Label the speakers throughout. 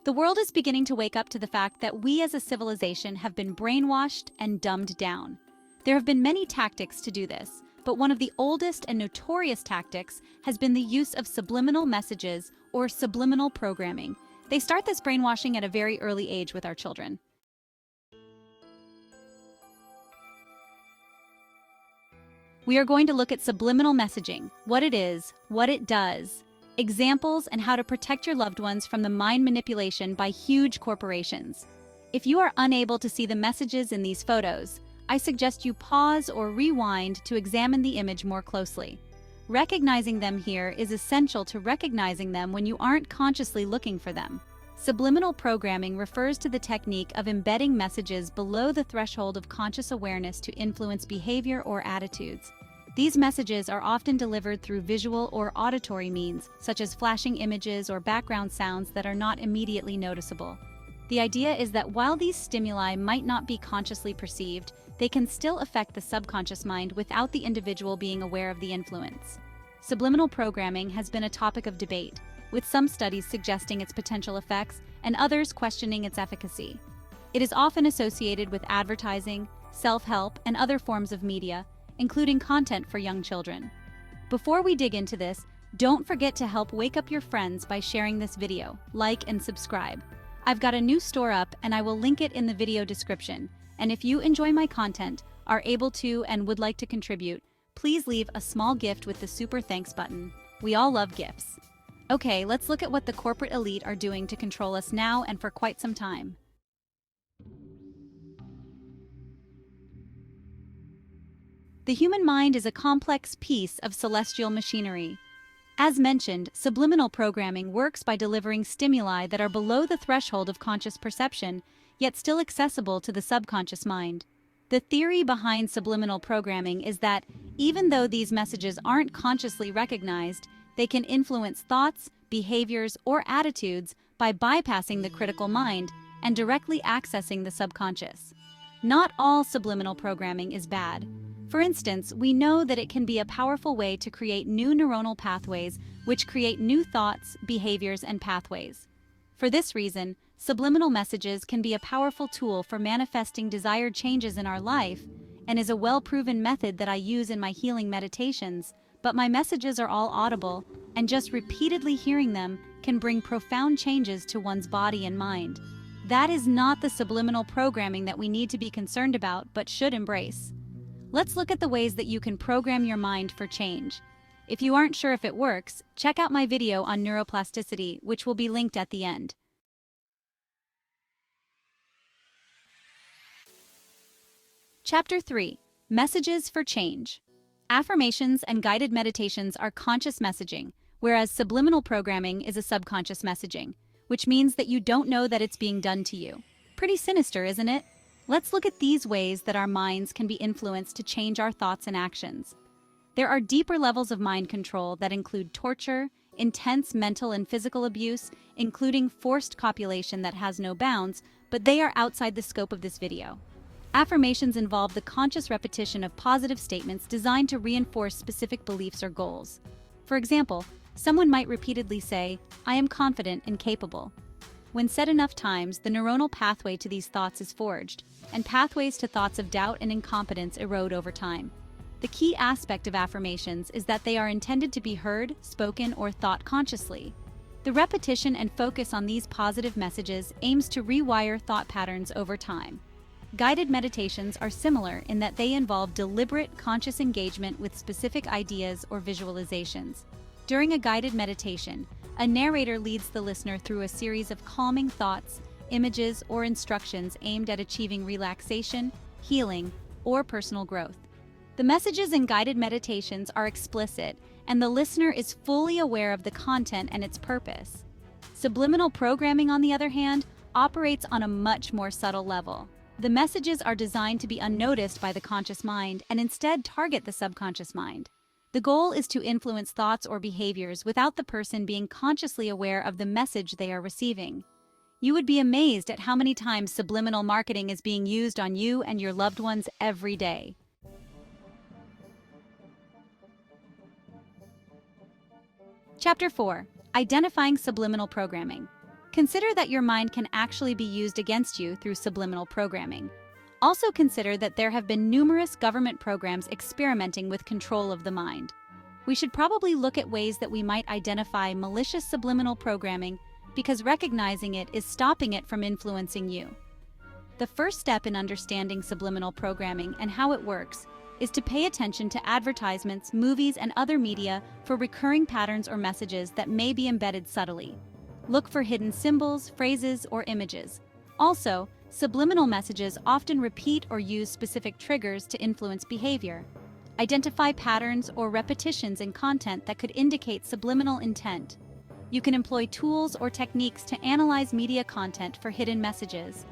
Speaker 1: The world is beginning to wake up to the fact that we as a civilization have been brainwashed and dumbed down. There have been many tactics to do this, but one of the oldest and notorious tactics has been the use of subliminal messages or subliminal programming. They start this brainwashing at a very early age with our children. We are going to look at subliminal messaging, what it is, what it does, examples, and how to protect your loved ones from the mind manipulation by huge corporations. If you are unable to see the messages in these photos, I suggest you pause or rewind to examine the image more closely. Recognizing them here is essential to recognizing them when you aren't consciously looking for them. Subliminal programming refers to the technique of embedding messages below the threshold of conscious awareness to influence behavior or attitudes. These messages are often delivered through visual or auditory means, such as flashing images or background sounds that are not immediately noticeable. The idea is that while these stimuli might not be consciously perceived, they can still affect the subconscious mind without the individual being aware of the influence. Subliminal programming has been a topic of debate, with some studies suggesting its potential effects and others questioning its efficacy. It is often associated with advertising, self-help, and other forms of media, including content for young children. Before we dig into this, don't forget to help wake up your friends by sharing this video, like and subscribe. I've got a new store up and I will link it in the video description. And if you enjoy my content, are able to and would like to contribute, please leave a small gift with the super thanks button. We all love gifts. Okay, let's look at what the corporate elite are doing to control us now and for quite some time. The human mind is a complex piece of celestial machinery. As mentioned, subliminal programming works by delivering stimuli that are below the threshold of conscious perception, yet still accessible to the subconscious mind. The theory behind subliminal programming is that, even though these messages aren't consciously recognized, they can influence thoughts, behaviors, or attitudes by bypassing the critical mind and directly accessing the subconscious. Not all subliminal programming is bad. For instance, we know that it can be a powerful way to create new neuronal pathways, which create new thoughts, behaviors, and pathways. For this reason, subliminal messages can be a powerful tool for manifesting desired changes in our life and is a well-proven method that I use in my healing meditations, but my messages are all audible, and just repeatedly hearing them can bring profound changes to one's body and mind. That is not the subliminal programming that we need to be concerned about, but should embrace. Let's look at the ways that you can program your mind for change. If you aren't sure if it works, check out my video on neuroplasticity, which will be linked at the end. Chapter 3: Messages for Change. Affirmations and guided meditations are conscious messaging, whereas subliminal programming is a subconscious messaging, which means that you don't know that it's being done to you. Pretty sinister, isn't it? Let's look at these ways that our minds can be influenced to change our thoughts and actions. There are deeper levels of mind control that include torture, intense mental and physical abuse, including forced copulation that has no bounds, but they are outside the scope of this video. Affirmations involve the conscious repetition of positive statements designed to reinforce specific beliefs or goals. For example, someone might repeatedly say, "I am confident and capable." When said enough times, the neuronal pathway to these thoughts is forged, and pathways to thoughts of doubt and incompetence erode over time. The key aspect of affirmations is that they are intended to be heard, spoken, or thought consciously. The repetition and focus on these positive messages aims to rewire thought patterns over time. Guided meditations are similar in that they involve deliberate, conscious engagement with specific ideas or visualizations. During a guided meditation, a narrator leads the listener through a series of calming thoughts, images, or instructions aimed at achieving relaxation, healing, or personal growth. The messages in guided meditations are explicit, and the listener is fully aware of the content and its purpose. Subliminal programming, on the other hand, operates on a much more subtle level. The messages are designed to be unnoticed by the conscious mind and instead target the subconscious mind. The goal is to influence thoughts or behaviors without the person being consciously aware of the message they are receiving. You would be amazed at how many times subliminal marketing is being used on you and your loved ones every day. Chapter 4: Identifying Subliminal Programming. Consider that your mind can actually be used against you through subliminal programming. Also consider that there have been numerous government programs experimenting with control of the mind. We should probably look at ways that we might identify malicious subliminal programming, because recognizing it is stopping it from influencing you. The first step in understanding subliminal programming and how it works is to pay attention to advertisements, movies, and other media for recurring patterns or messages that may be embedded subtly. Look for hidden symbols, phrases, or images. Also, subliminal messages often repeat or use specific triggers to influence behavior. Identify patterns or repetitions in content that could indicate subliminal intent. You can employ tools or techniques to analyze media content for hidden messages.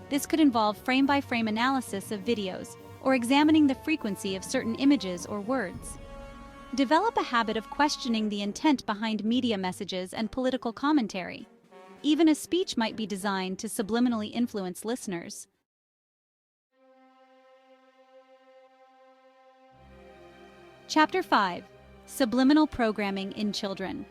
Speaker 1: This could involve frame-by-frame analysis of videos or examining the frequency of certain images or words. Develop a habit of questioning the intent behind media messages and political commentary. Even a speech might be designed to subliminally influence listeners. Chapter 5. Subliminal Programming in Children.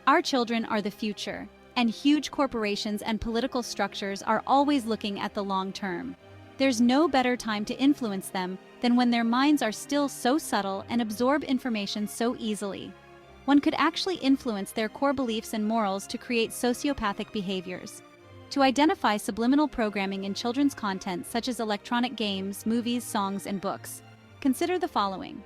Speaker 1: Our children are the future, and huge corporations and political structures are always looking at the long term. There's no better time to influence them than when their minds are still so subtle and absorb information so easily. One could actually influence their core beliefs and morals to create sociopathic behaviors. To identify subliminal programming in children's content such as electronic games, movies, songs, and books, consider the following.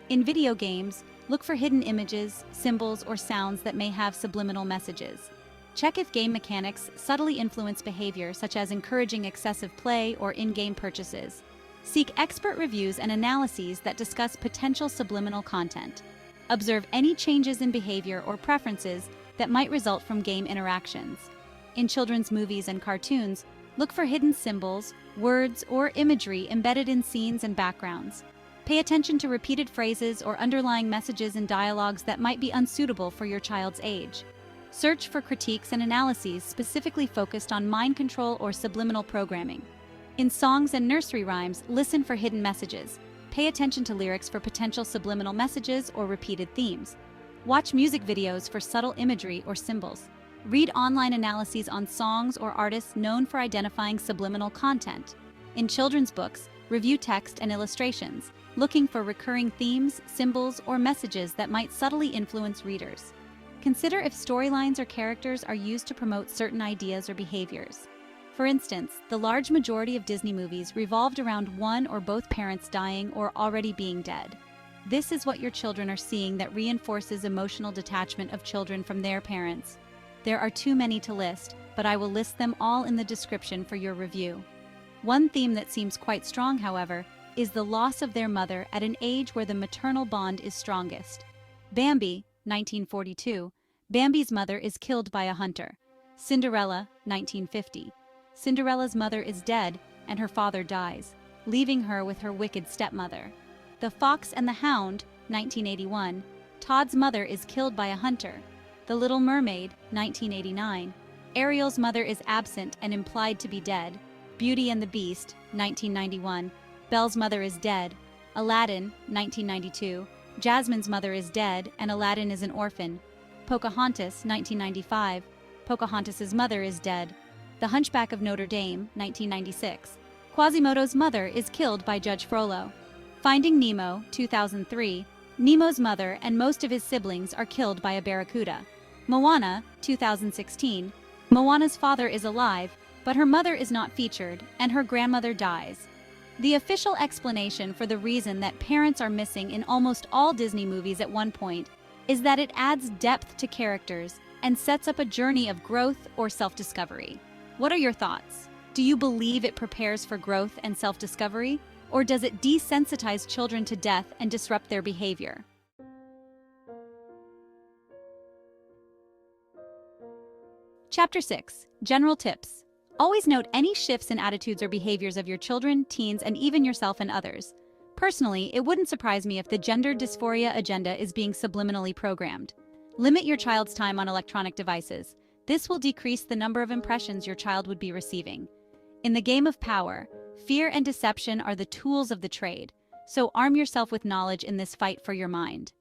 Speaker 1: In video games, look for hidden images, symbols, or sounds that may have subliminal messages. Check if game mechanics subtly influence behavior, such as encouraging excessive play or in-game purchases. Seek expert reviews and analyses that discuss potential subliminal content. Observe any changes in behavior or preferences that might result from game interactions. In children's movies and cartoons, look for hidden symbols, words, or imagery embedded in scenes and backgrounds. Pay attention to repeated phrases or underlying messages in dialogues that might be unsuitable for your child's age. Search for critiques and analyses specifically focused on mind control or subliminal programming. In songs and nursery rhymes, listen for hidden messages. Pay attention to lyrics for potential subliminal messages or repeated themes. Watch music videos for subtle imagery or symbols. Read online analyses on songs or artists known for identifying subliminal content. In children's books, review text and illustrations, looking for recurring themes, symbols, or messages that might subtly influence readers. Consider if storylines or characters are used to promote certain ideas or behaviors. For instance, the large majority of Disney movies revolved around one or both parents dying or already being dead. This is what your children are seeing that reinforces emotional detachment of children from their parents. There are too many to list, but I will list them all in the description for your review. One theme that seems quite strong, however, is the loss of their mother at an age where the maternal bond is strongest. Bambi, 1942. Bambi's mother is killed by a hunter. Cinderella, 1950. Cinderella's mother is dead and her father dies, leaving her with her wicked stepmother. The Fox and the Hound, 1981. Todd's mother is killed by a hunter. The Little Mermaid, 1989. Ariel's mother is absent and implied to be dead. Beauty and the Beast, 1991. Belle's mother is dead. Aladdin, 1992. Jasmine's mother is dead and Aladdin is an orphan. Pocahontas, 1995. Pocahontas's mother is dead. The Hunchback of Notre Dame, 1996. Quasimodo's mother is killed by Judge Frollo. Finding Nemo, 2003. Nemo's mother and most of his siblings are killed by a barracuda. Moana, 2016. Moana's father is alive, but her mother is not featured, and her grandmother dies. The official explanation for the reason that parents are missing in almost all Disney movies at one point is that it adds depth to characters and sets up a journey of growth or self-discovery. What are your thoughts? Do you believe it prepares for growth and self-discovery, or does it desensitize children to death and disrupt their behavior? Chapter 6. General Tips. Always note any shifts in attitudes or behaviors of your children, teens, and even yourself and others. Personally, it wouldn't surprise me if the gender dysphoria agenda is being subliminally programmed. Limit your child's time on electronic devices. This will decrease the number of impressions your child would be receiving. In the game of power, fear and deception are the tools of the trade, so arm yourself with knowledge in this fight for your mind.